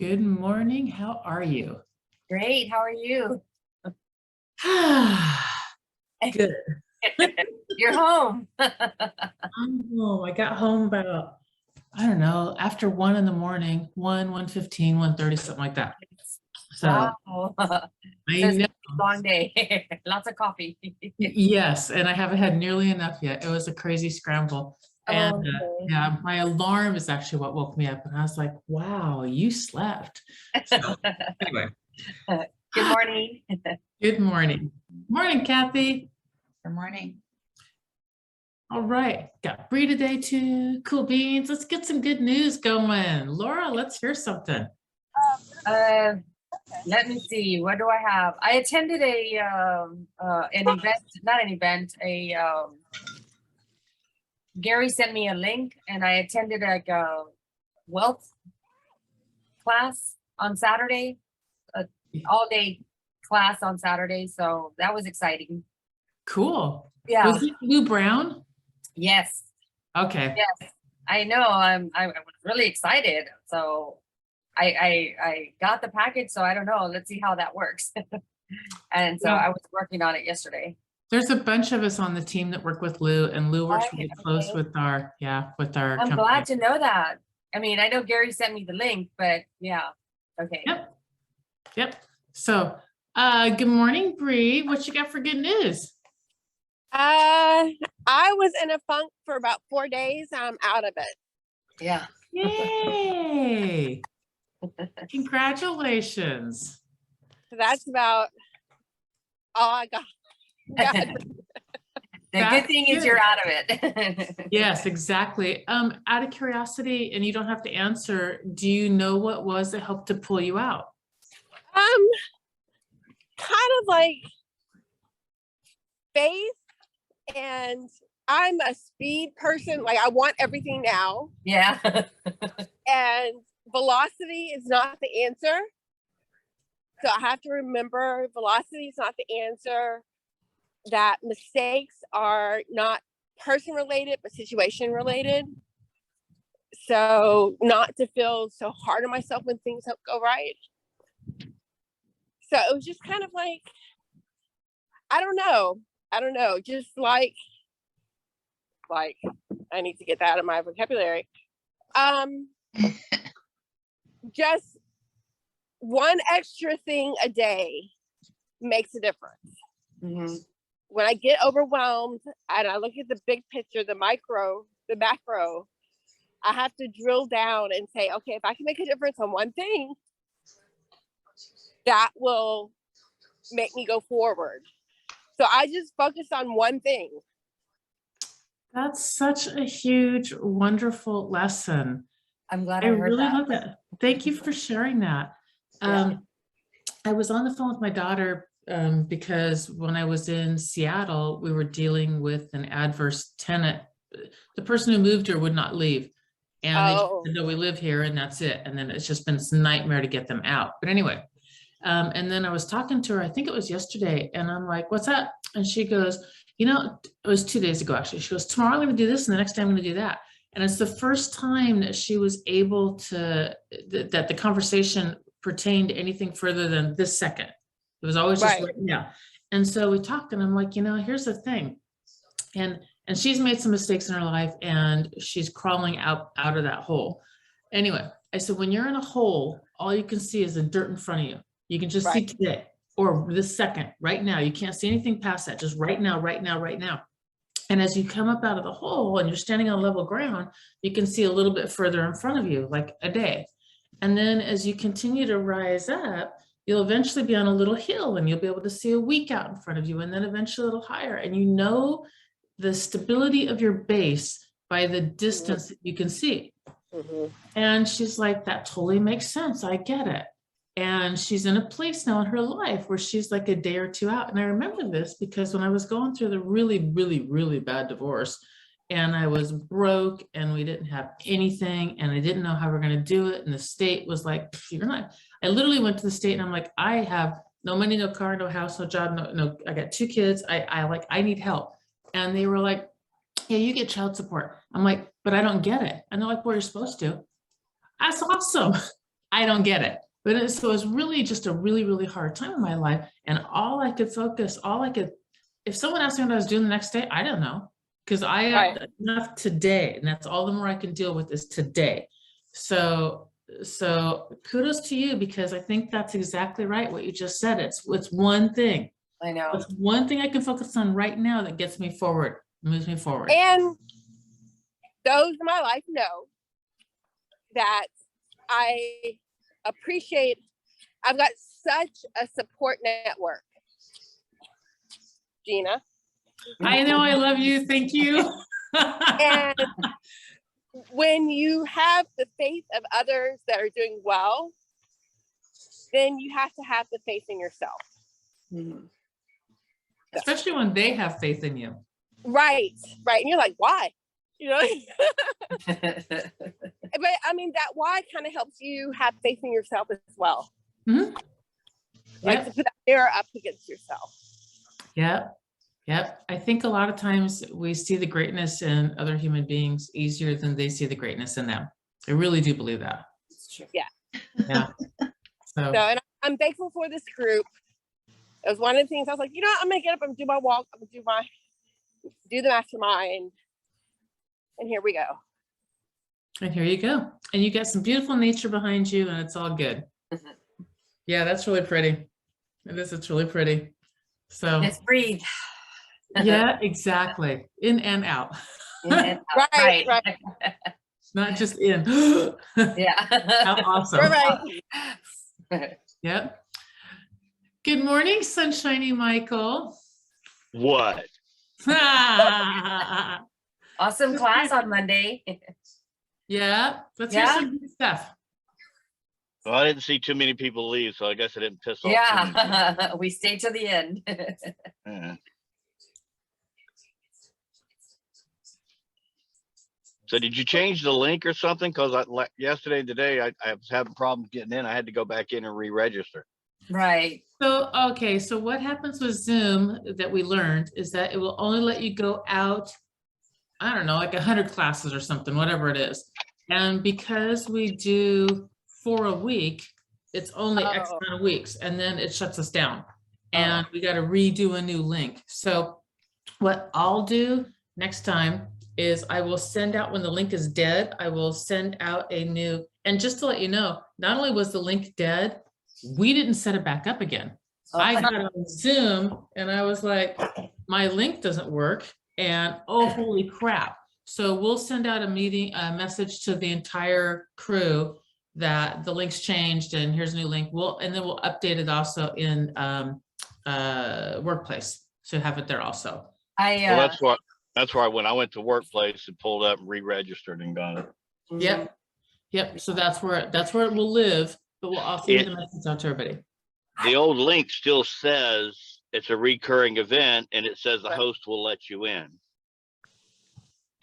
Good morning. How are you? Great. How are you? Good. You're home. I'm home. I got home about, I don't know, after 1 in the morning, 1:15, 1:30, something like that. So Wow. I So it's know. gonna be a long day. Lots of coffee. Yes, and I haven't had nearly enough yet. It was a crazy scramble. And Oh, okay. yeah, my alarm is actually what woke me up. And I was like, wow, you slept. So anyway, Good morning. good morning. Morning, Kathy. Good morning. All right, got Bree today too. Cool beans. Let's get some good news going. Laura, let's hear something. Uh, Let me see. What do I have? I attended an event, not an event, Gary sent me a link and I attended like a wealth class on Saturday, all day class on Saturday. So that was exciting. Cool. Yeah. Was it Lou Brown? Yes. Okay. Yes. I know. I was really excited. So I got the package. So I don't know. Let's see how that works. And so Yeah. I was working on it yesterday. There's a bunch of us on the team that work with Lou, and Lou works Right, really close okay. with our I'm company. glad to know that. I mean, I know Gary sent me the link, but yeah. Okay. Yep. Yep. So, good morning, Bree. What you got for good news? I was in a funk for about 4 days. I'm out of it. Yeah. Yay! Congratulations. So that's about all I got. The That's good thing is good. you're out of it. Yes, exactly. Out of curiosity, and you don't have to answer, do you know what was that helped to pull you out? Kind of like faith, and I'm a speed person. Like I want everything now, Yeah. and velocity is not the answer. So I have to remember velocity is not the answer. That mistakes are not person related, but situation related. So not to feel so hard on myself when things don't go right. So it was just kind of like, I don't know, just like I need to get that out of my vocabulary. Just one extra thing a day makes a difference. Mhm. When I get overwhelmed and I look at the big picture, the micro, the macro, I have to drill down and say, okay, if I can make a difference on one thing, that will make me go forward. So I just focused on one thing. That's such a huge, wonderful lesson. I'm glad I I heard really that. love that. Thank you for sharing that. Yeah. I was on the phone with my daughter because when I was in Seattle, we were dealing with an adverse tenant. The person who moved here would not leave. And they just said, no, we live here and that's it. And then it's just been this nightmare to get them out. But anyway, and then I was talking to her, I think it was yesterday, and I'm like, what's up? And she goes, you know, it was 2 days ago, actually. She goes, tomorrow I'm going to do this and the next day I'm going to do that. And it's the first time that she was able to, that the conversation pertained to anything further than this second. It was always just right now. And so we talked and I'm like, you know, here's the thing. And she's made some mistakes in her life and she's crawling out of that hole. Anyway, I said, when you're in a hole, all you can see is the dirt in front of you. You can just see today or this second, right now. You can't see anything past that, just right now, right now, right now. And as you come up out of the hole and you're standing on level ground, you can see a little bit further in front of you, like a day. And then as you continue to rise up, you'll eventually be on a little hill and you'll be able to see a week out in front of you and then eventually a little higher. And you know the stability of your base by the distance that you can see. And she's like, that totally makes sense. I get it. And she's in a place now in her life where she's like a day or two out. And I remember this because when I was going through the really, really, really bad divorce and I was broke and we didn't have anything and I didn't know how we're going to do it. And the state was like, you're not, I literally went to the state and I'm like, I have no money, no car, no house, no job, no, I got 2 kids. I need help. And they were like, yeah, you get child support. I'm like, but I don't get it. And they're like, well, you're supposed to. That's awesome. I don't get it. But so it was really just a really, really hard time in my life. And if someone asked me what I was doing the next day, I don't know. Because I have Right. enough today, and that's all the more I can deal with is today. So kudos to you, because I think that's exactly right what you just said. It's one thing. I know. It's one thing I can focus on right now that gets me forward, moves me forward. And those in my life know that I appreciate, I've got such a support network. Gina. I know, I love you. Thank you. And when you have the faith of others that are doing well, then you have to have the faith in yourself. Mhm. Especially when they have faith in you. Right. And you're like, why? You know, but I mean, that why kind of helps you have faith in yourself as well. Mhm. Like Yep. to put that mirror up against yourself. Yep. I think a lot of times we see the greatness in other human beings easier than they see the greatness in them. I really do believe that. It's true. Yeah. So, and I'm thankful for this group. It was one of the things I was like, you know what? I'm gonna get up and do my walk. I'm gonna do the mastermind. And here we go. And here you go. And you got some beautiful nature behind you, and it's all good. Mhm. Yeah, that's really pretty. It is, it's really pretty. So Let's breathe. yeah, exactly. In and out. In and out. Right. Not just in. Yeah. How awesome. Right. Yep. Good morning, sunshiny Michael. What? Awesome class on Monday. Yeah, let's hear Yeah. some good stuff. Well, I didn't see too many people leave, so I guess I didn't piss off. too many people. Yeah, we stayed to the end. Yeah. So did you change the link or something? Because yesterday and today I was having problems getting in. I had to go back in and re-register. Right. So, okay, so what happens with Zoom that we learned is that it will only let you go out, I don't know, like 100 classes or something, whatever it is. And because we do 4 a week, it's only X Oh. amount of weeks, and then it shuts us down. And we got to redo a new link. So what I'll do next time is I will send out, when the link is dead, I will send out a new, and just to let you know, not only was the link dead, we didn't set it back up again. I got on Zoom and I was like, my link doesn't work, and oh, holy crap. So we'll send out a message to the entire crew that the link's changed and here's a new link. And then we'll update it also in Workplace. So have it there also. Well, that's where I went to Workplace and pulled up and re-registered and got it. Yep. So that's where it will live, but we'll also get the message out to everybody. The old link still says it's a recurring event, and it says the host will let you in.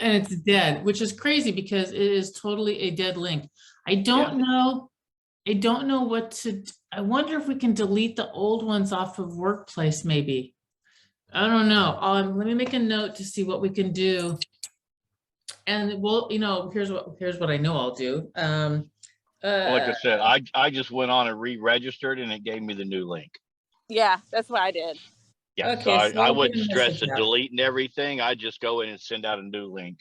And it's dead, which is crazy because it is totally a dead link. I don't know what to, I wonder if we can delete the old ones off of Workplace maybe. I don't know. Let me make a note to see what we can do. And we'll, here's what I know I'll do. Like I said, I just went on and re-registered, and it gave me the new link. Yeah, that's what I did. Yeah, Okay, so I we'll wouldn't get a stress message the out. deleting everything. I just go in and send out a new link.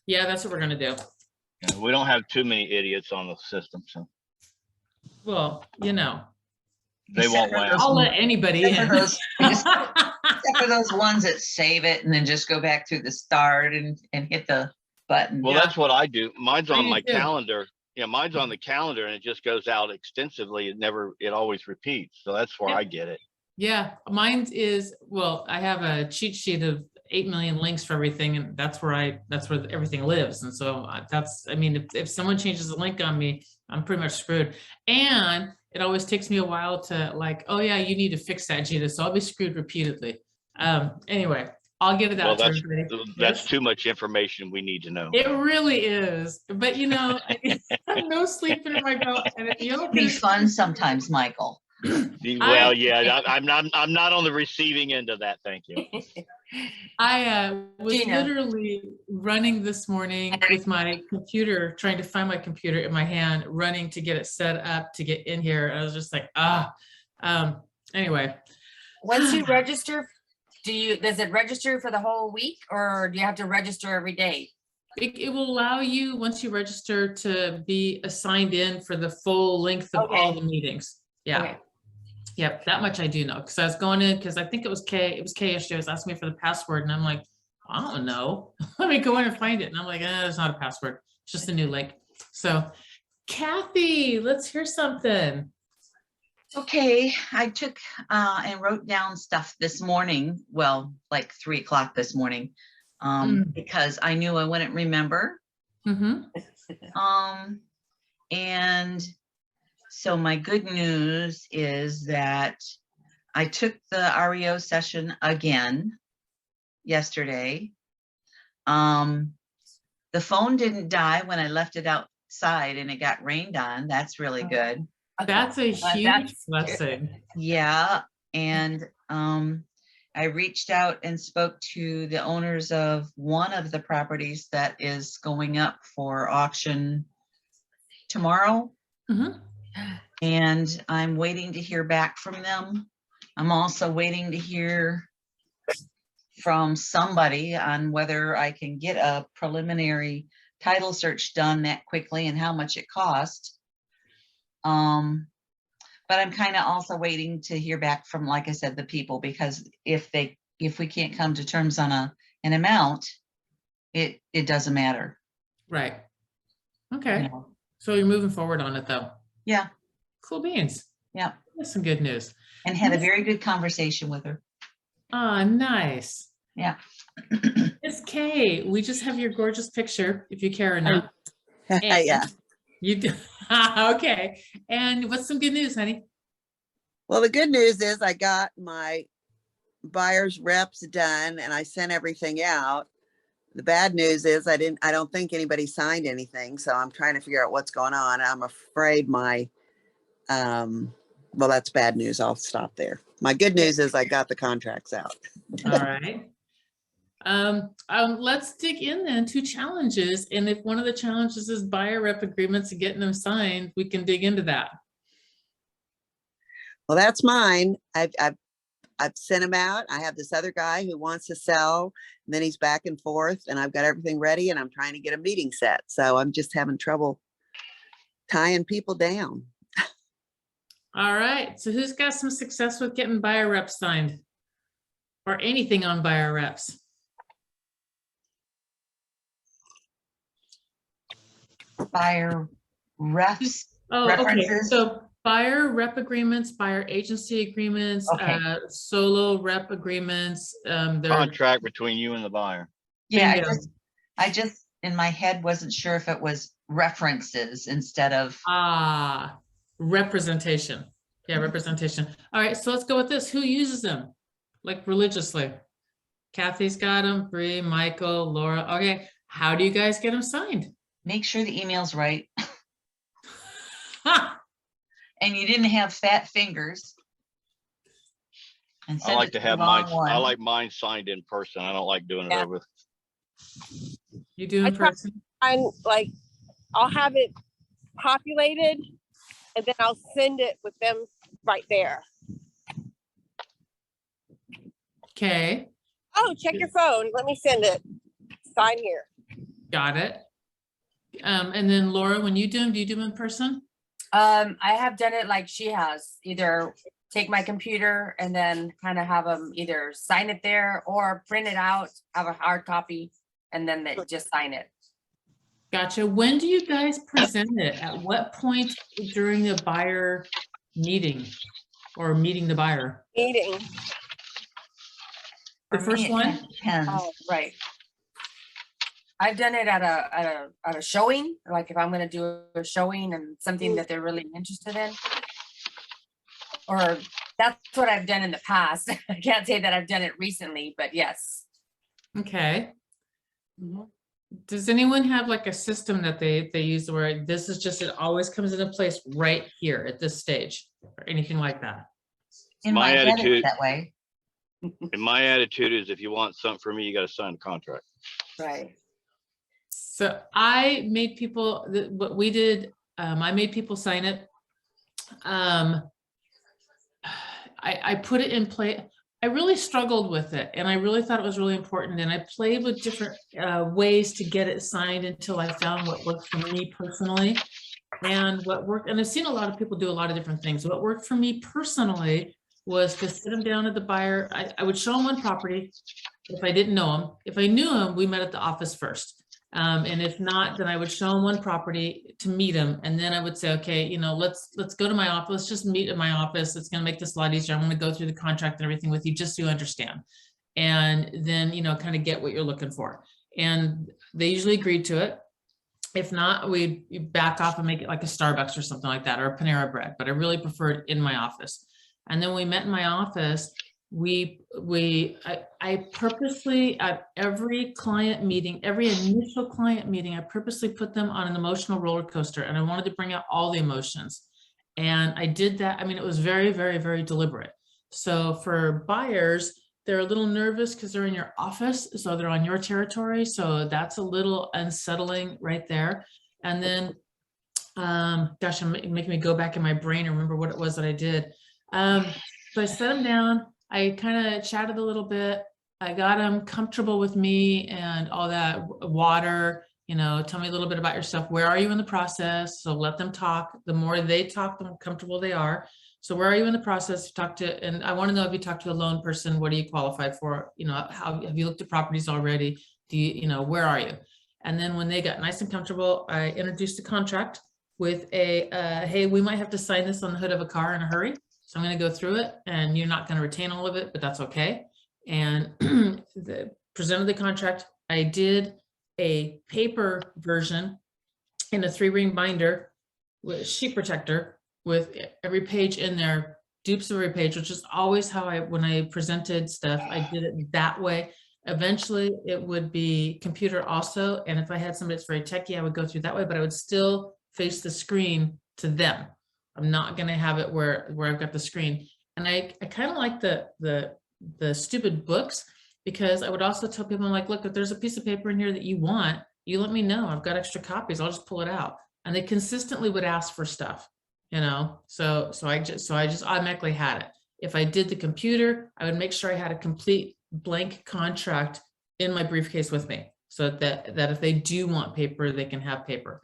Yeah, that's what we're gonna do. Yeah, we don't have too many idiots on the system, so Well, they Except won't for laugh. those- I'll let anybody in. Except for those- Except for those ones that save it and then just go back to the start and hit the button. Well, Yeah. that's what I do. Mine's I on do my too. calendar. Yeah, mine's on the calendar, and it just goes out extensively. It always repeats. So that's where Yep. I get it. Yeah, mine is, well, I have a cheat sheet of 8 million links for everything, and that's where everything lives. And so if someone changes a link on me, I'm pretty much screwed. And it always takes me a while to like, oh yeah, you need to fix that, Gina. So I'll be screwed repeatedly. Anyway, I'll get it Well, out to everybody. that's Yes. too much information we need to know. It really is. But I have no sleep in my girl. And It'd be fun sometimes, Michael. Well, yeah, I'm not on the receiving end of that. Thank you. I was Gina. literally running this morning with my computer, trying to find my computer in my hand, running to get it set up to get in here. I was just like, anyway. Once you register, does it register for the whole week or do you have to register every day? It will allow you, once you register, to be assigned in for the full length of all Okay. the meetings. Yeah. Okay. Yep, that much I do know, because I was going in, because I think it was Kay yesterday, was asking me for the password, and I'm like, I don't know. Let me go in and find it. And I'm like, it's not a password, it's just a new link. So Kathy, let's hear something. Okay, I took and wrote down stuff this morning, well, like 3 o'clock this morning, because I knew I wouldn't remember. And so my good news is that I took the REO session again yesterday. The phone didn't die when I left it outside and it got rained on. That's really good. That's a huge That's blessing. Yeah, and I reached out and spoke to the owners of one of the properties that is going up for auction tomorrow. And I'm waiting to hear back from them. I'm also waiting to hear from somebody on whether I can get a preliminary title search done that quickly and how much it costs. But I'm kind of also waiting to hear back from, like I said, the people, because if we can't come to terms on an amount, it doesn't matter. Right. Okay. You know? So you're moving forward on it though. Yeah. Cool beans. Yeah. That's some good news. And had a very good conversation with her. Ah, nice. Yeah. Miss Kay, we just have your gorgeous picture, if you care enough. Yeah. You do. Okay. And what's some good news, honey? Well, the good news is I got my buyer's reps done and I sent everything out. The bad news is I don't think anybody signed anything. So I'm trying to figure out what's going on. I'm afraid my, well, that's bad news. I'll stop there. My good news is I got the contracts out. All right. Let's dig in then to challenges. And if one of the challenges is buyer rep agreements and getting them signed, we can dig into that. Well, that's mine. I've sent him out. I have this other guy who wants to sell, and then he's back and forth, and I've got everything ready and I'm trying to get a meeting set. So I'm just having trouble tying people down. All right. So who's got some success with getting buyer reps signed or anything on buyer reps? Buyer refs. Oh, okay. References? So buyer rep agreements, buyer agency agreements, Okay. solo rep agreements. They're Contract between you and the buyer. Yeah, Bingo. I just in my head wasn't sure if it was references instead of. representation. Yeah, representation. All right, so let's go with this. Who uses them? Like religiously? Kathy's got them, Bree, Michael, Laura. Okay, how do you guys get them signed? Make sure the email's right. Ha! And you didn't have fat fingers. And I send like it to the have wrong mine, one. I like mine signed in person. I don't like doing it Yeah. over. You do I in try- person? I'm like, I'll have it populated and then I'll send it with them right there. Okay, Oh, check your phone. Let me send it. Sign here. got it. And then Laura, when you do them in person? I have done it like she has, either take my computer and then kind of have them either sign it there or print it out, have a hard copy, and then they just sign it. Gotcha. When do you guys present it? At what point during the buyer meeting or meeting the buyer? Meeting. The For first me, it one? depends. Oh, right. I've done it at a showing, like if I'm gonna do a showing and something that they're really interested in. Or that's what I've done in the past. I can't say that I've done it recently, but yes. Okay. Mhm. Does anyone have like a system that they use where this is just, it always comes into place right here at this stage or anything like that? In My my head, attitude- it's that way. And my attitude is if you want something from me, you gotta sign the contract. Right. So I made people, what we did, I made people sign it. I put it in play. I really struggled with it and I really thought it was really important. And I played with different ways to get it signed until I found what worked for me personally. And what worked, and I've seen a lot of people do a lot of different things. What worked for me personally was to sit them down at the buyer. I would show them one property if I didn't know them. If I knew them, we met at the office first. And if not, then I would show them one property to meet them. And then I would say, okay, you know, let's go to my office. Let's just meet at my office. It's going to make this a lot easier. I'm going to go through the contract and everything with you just so you understand. And then, you know, kind of get what you're looking for. And they usually agreed to it. If not, we back off and make it like a Starbucks or something like that, or a Panera Bread, but I really preferred in my office. And then we met in my office. I purposely at every client meeting, every initial client meeting, I purposely put them on an emotional roller coaster and I wanted to bring out all the emotions. And I did that. I mean, it was very, very, very deliberate. So for buyers, they're a little nervous because they're in your office. So they're on your territory. So that's a little unsettling right there. And then, gosh, I'm making me go back in my brain and remember what it was that I did. So I set them down. I kind of chatted a little bit. I got them comfortable with me and all that water, you know, tell me a little bit about yourself. Where are you in the process? So let them talk. The more they talk, the more comfortable they are. So where are you in the process? Talk to, and I want to know if you talk to a loan person, what are you qualified for? You know, how have you looked at properties already? Do you know, where are you? And then when they got nice and comfortable, I introduced the contract with a, hey, we might have to sign this on the hood of a car in a hurry. So I'm going to go through it and you're not going to retain all of it, but that's okay. And presented the contract. I did a paper version in a 3-ring binder with sheet protector with every page in there, dupes of every page, which is always how when I presented stuff, I did it that way. Eventually it would be computer also. And if I had somebody that's very techie, I would go through that way, but I would still face the screen to them. I'm not going to have it where I've got the screen. And I kind of like the stupid books, because I would also tell people, I'm like, look, if there's a piece of paper in here that you want, you let me know. I've got extra copies. I'll just pull it out. And they consistently would ask for stuff, you know? So I just automatically had it. If I did the computer, I would make sure I had a complete blank contract in my briefcase with me, so that if they do want paper, they can have paper.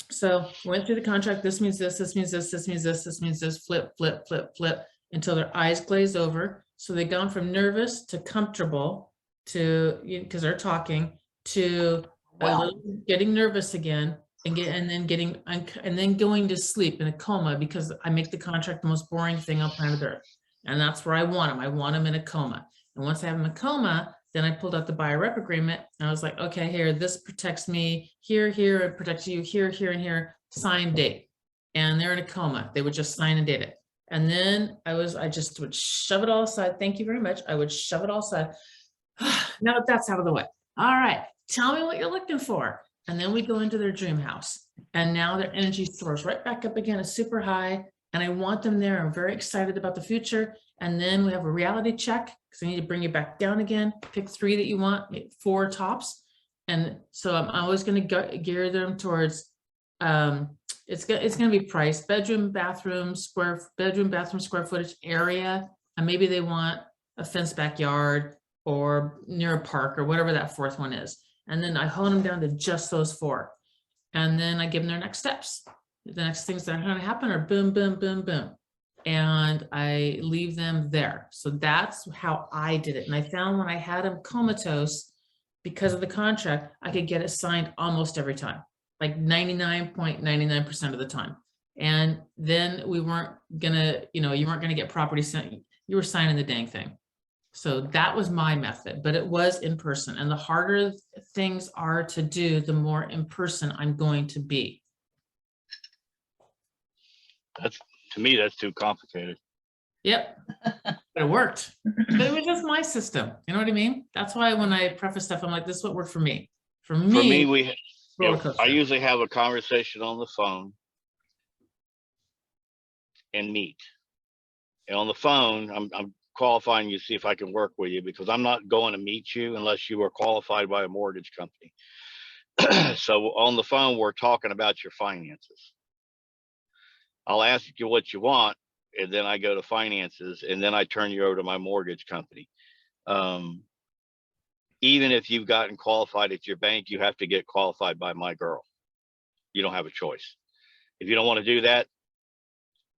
So went through the contract. This means this, this means this, this means this, this means this, flip, flip, flip, flip, until their eyes glaze over. So they've gone from nervous to comfortable to, because they're talking, to getting nervous again, and then going to sleep in a coma, because I make the contract the most boring thing on planet Earth. And that's where I want them. I want them in a coma. And once I have them in a coma, then I pulled out the buyer rep agreement and I was like, okay, here, this protects me here, it protects you here, here, and here, sign, date. And they're in a coma. They would just sign and date it. And then I just would shove it all aside. Thank you very much. I would shove it all aside. Now that's out of the way. All right, tell me what you're looking for. And then we go into their dream house. And now their energy soars right back up again, is super high. And I want them there. I'm very excited about the future. And then we have a reality check, because I need to bring you back down again. Pick 3 that you want, 4 tops. And so I'm always going to gear them towards, it's going to be price, bedroom, bathroom, square footage, area. And maybe they want a fenced backyard or near a park or whatever that 4th one is. And then I hone them down to just those 4. And then I give them their next steps. The next things that are going to happen are boom, boom, boom, boom. And I leave them there. So that's how I did it. And I found when I had them comatose, because of the contract, I could get it signed almost every time, like 99.99% of the time. And then we weren't gonna, you weren't gonna get property signed. You were signing the dang thing. So that was my method, but it was in person. And the harder things are to do, the more in person I'm going to be. To me, that's too complicated. Yep, but it worked. But it was just my system. You know what I mean? That's why when I preface stuff, I'm like, this is what worked for me. For me, I usually have a conversation on the phone and meet. And on the phone, I'm qualifying you, see if I can work with you, because I'm not going to meet you unless you are qualified by a mortgage company. So on the phone, we're talking about your finances. I'll ask you what you want, and then I go to finances, and then I turn you over to my mortgage company. Even if you've gotten qualified at your bank, you have to get qualified by my girl. You don't have a choice. If you don't want to do that,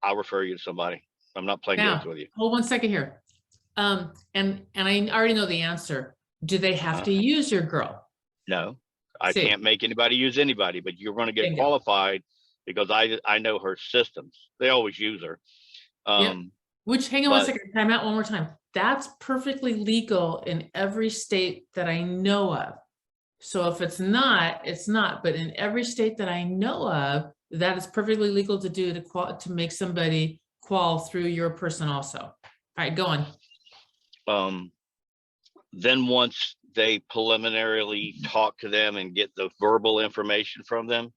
I'll refer you to somebody. I'm not playing games Now, with you. hold 1 second here. And I already know the answer. Do they have to use your girl? No, I See. can't make anybody use anybody, but you're going to get Bingo. qualified because I know her systems. They always use her. Which, hang on 1 but- second, time out one more time. That's perfectly legal in every state that I know of. So if it's not, it's not, but in every state that I know of, that is perfectly legal to do to make somebody qual through your person also. All right, go on. Then once they preliminarily talk to them and get the verbal information from them,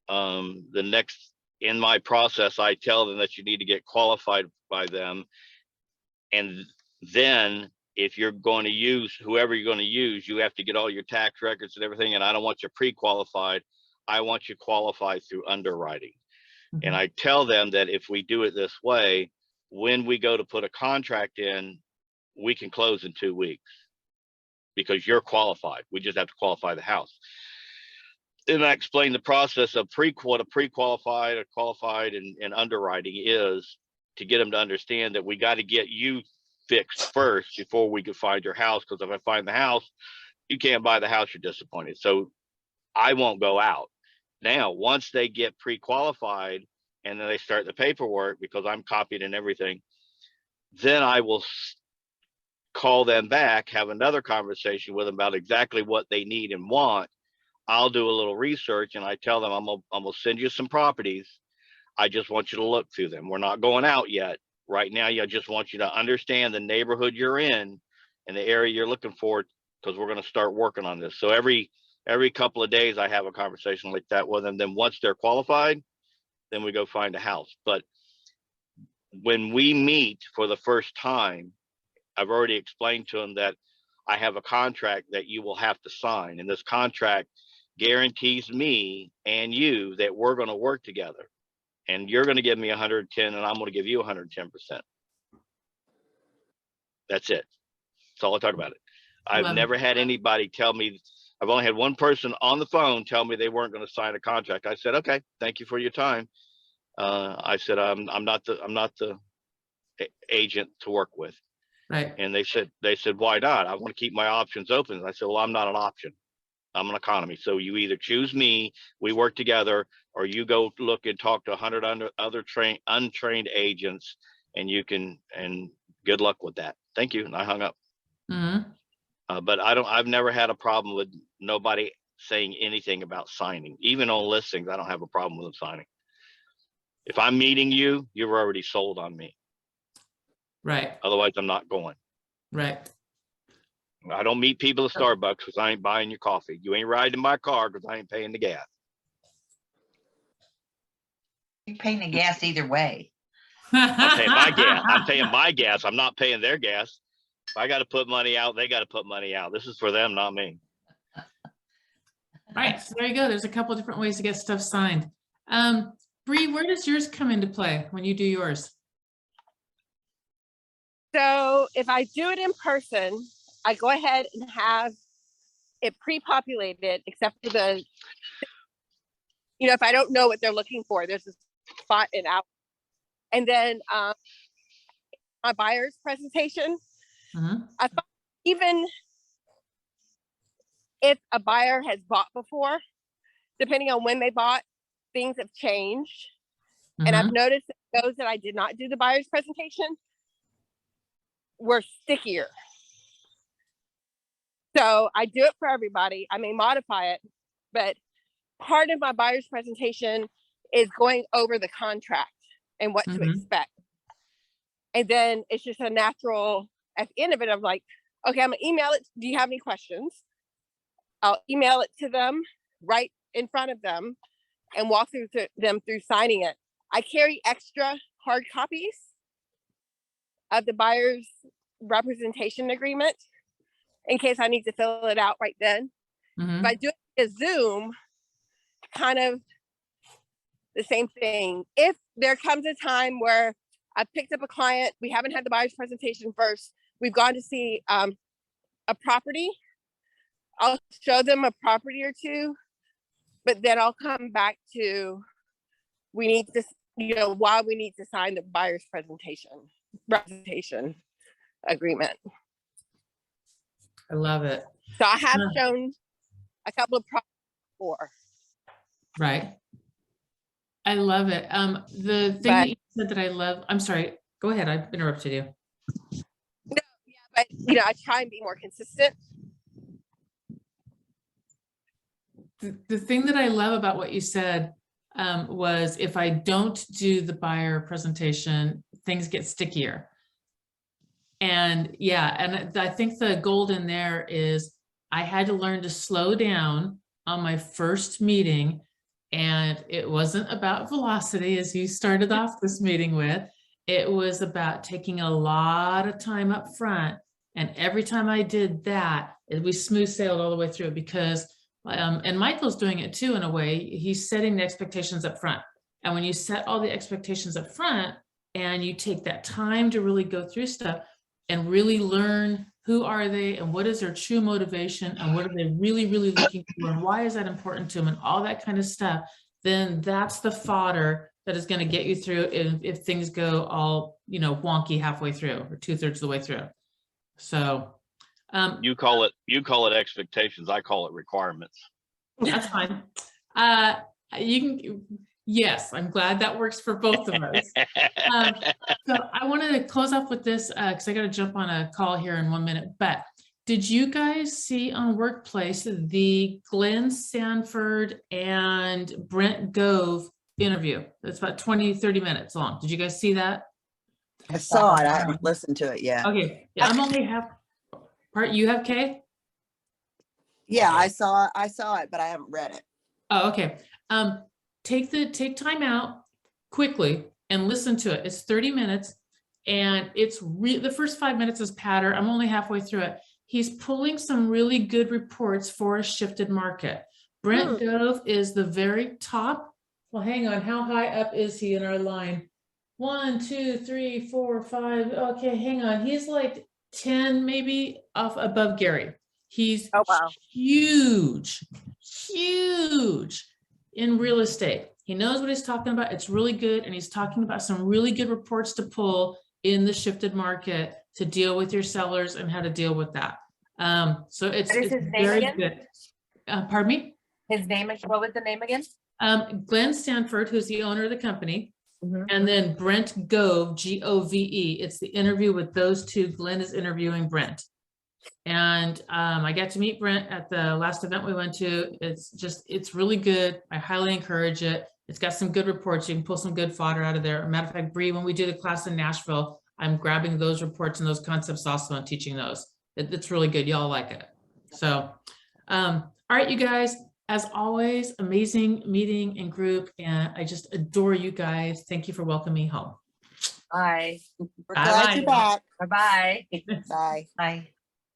the next in my process, I tell them that you need to get qualified by them. And then if you're going to use whoever you're going to use, you have to get all your tax records and everything. And I don't want you pre-qualified. I want you qualified through underwriting. And I tell them that if we do it this way, when we go to put a contract in, we can close in 2 weeks because you're qualified. We just have to qualify the house. Then I explain the process of what a pre-qualified, a qualified, and underwriting is, to get them to understand that we got to get you fixed first before we can find your house. Because if I find the house, you can't buy the house, you're disappointed. So I won't go out. Now, once they get pre-qualified and then they start the paperwork, because I'm copied and everything, then I will call them back, have another conversation with them about exactly what they need and want. I'll do a little research and I tell them I'm gonna send you some properties. I just want you to look through them. We're not going out yet. Right now, I just want you to understand the neighborhood you're in and the area you're looking for, because we're going to start working on this. So every couple of days I have a conversation like that with them. Then once they're qualified, then we go find a house. But when we meet for the first time, I've already explained to them that I have a contract that you will have to sign. And this contract guarantees me and you that we're going to work together. And you're going to give me 110 and I'm going to give you 110%. That's it. That's all I talk about it. I've Love it. never had anybody tell me, I've only had one person on the phone tell me they weren't going to sign a contract. I said, okay, thank you for your time. I said, I'm not the agent to work with. Right. And they said, why not? I want to keep my options open. And I said, well, I'm not an option. I'm an economy. So you either choose me, we work together, or you go look and talk to 100 other untrained agents, and good luck with that. Thank you. And I hung up. But I've never had a problem with nobody saying anything about signing. Even on listings, I don't have a problem with them signing. If I'm meeting you, you're already sold on me. Right. Otherwise, I'm not going. Right. I don't meet people at Starbucks because I ain't buying your coffee. You ain't riding my car because I ain't paying the gas. You're paying the gas either way. I'm paying my gas. I'm paying my gas. I'm not paying their gas. If I got to put money out, they got to put money out. This is for them, not me. Right. So there you go. There's a couple of different ways to get stuff signed. Bree, where does yours come into play when you do yours? So if I do it in person, I go ahead and have it pre-populated, except for the, if I don't know what they're looking for, there's a spot in out. And then my buyer's presentation, I thought even if a buyer has bought before, depending on when they bought, things have changed. And I've noticed that those that I did not do the buyer's presentation were stickier. So I do it for everybody. I may modify it, but part of my buyer's presentation is going over the contract and what to expect. And then it's just a natural, at the end of it, I'm like, okay, I'm gonna email it. Do you have any questions? I'll email it to them right in front of them and walk them through signing it. I carry extra hard copies of the buyer's representation agreement in case I need to fill it out right then. Mhm. By doing a Zoom, kind of the same thing. If there comes a time where I picked up a client, we haven't had the buyer's presentation first, we've gone to see a property, I'll show them a property or two, but then I'll come back to, we need to, why we need to sign the buyer's representation agreement. I love it. So I have Yeah. shown a couple of properties before. Right. I love it. The thing that you said that I love, I'm sorry, go ahead. I interrupted you. But I try and be more consistent. The thing that I love about what you said was if I don't do the buyer presentation, things get stickier. And yeah, and I think the gold in there is I had to learn to slow down on my first meeting. And it wasn't about velocity as you started off this meeting with. It was about taking a lot of time up front. And every time I did that, we smooth sailed all the way through because, and Michael's doing it too in a way, he's setting the expectations up front. And when you set all the expectations up front and you take that time to really go through stuff and really learn who are they and what is their true motivation and what are they really, really looking for and why is that important to them and all that kind of stuff, then that's the fodder that is going to get you through if things go all, wonky halfway through or 2/3 of the way through. So You call it expectations. I call it requirements. that's fine. Yes, I'm glad that works for both of us. So I wanted to close off with this because I got to jump on a call here in 1 minute. But did you guys see on Workplace the Glenn Sanford and Brent Gove interview? It's about 20-30 minutes long. Did you guys see that? I saw it. I haven't listened to it yet. Okay, yeah, I'm only half part. You have, Kay? Yeah, I saw it, but I haven't read it. Oh, okay. Take time out quickly and listen to it. It's 30 minutes and it's the first 5 minutes is patter. I'm only halfway through it. He's pulling some really good reports for a shifted market. Brent Gove is the very top. Well, hang on. How high up is he in our line? 1, 2, 3, 4, 5. Okay, hang on. He's like 10 maybe off above Gary. He's huge in real estate. He knows what he's talking about. It's really good. And he's talking about some really good reports to pull in the shifted market to deal with your sellers and how to deal with that. So it's very good. Pardon me? His name, what was the name again? Glenn Sanford, who's the owner of the company. Mhm. And then Brent Gove, Gove. It's the interview with those two. Glenn is interviewing Brent. And I got to meet Brent at the last event we went to. It's really good. I highly encourage it. It's got some good reports. You can pull some good fodder out of there. Matter of fact, Bree, when we did a class in Nashville, I'm grabbing those reports and those concepts also and teaching those. It's really good. Y'all like it. So, all right, you guys, as always, amazing meeting and group. And I just adore you guys. Thank you for welcoming me home. Bye. We're glad you're back. Bye-bye. Bye. Bye.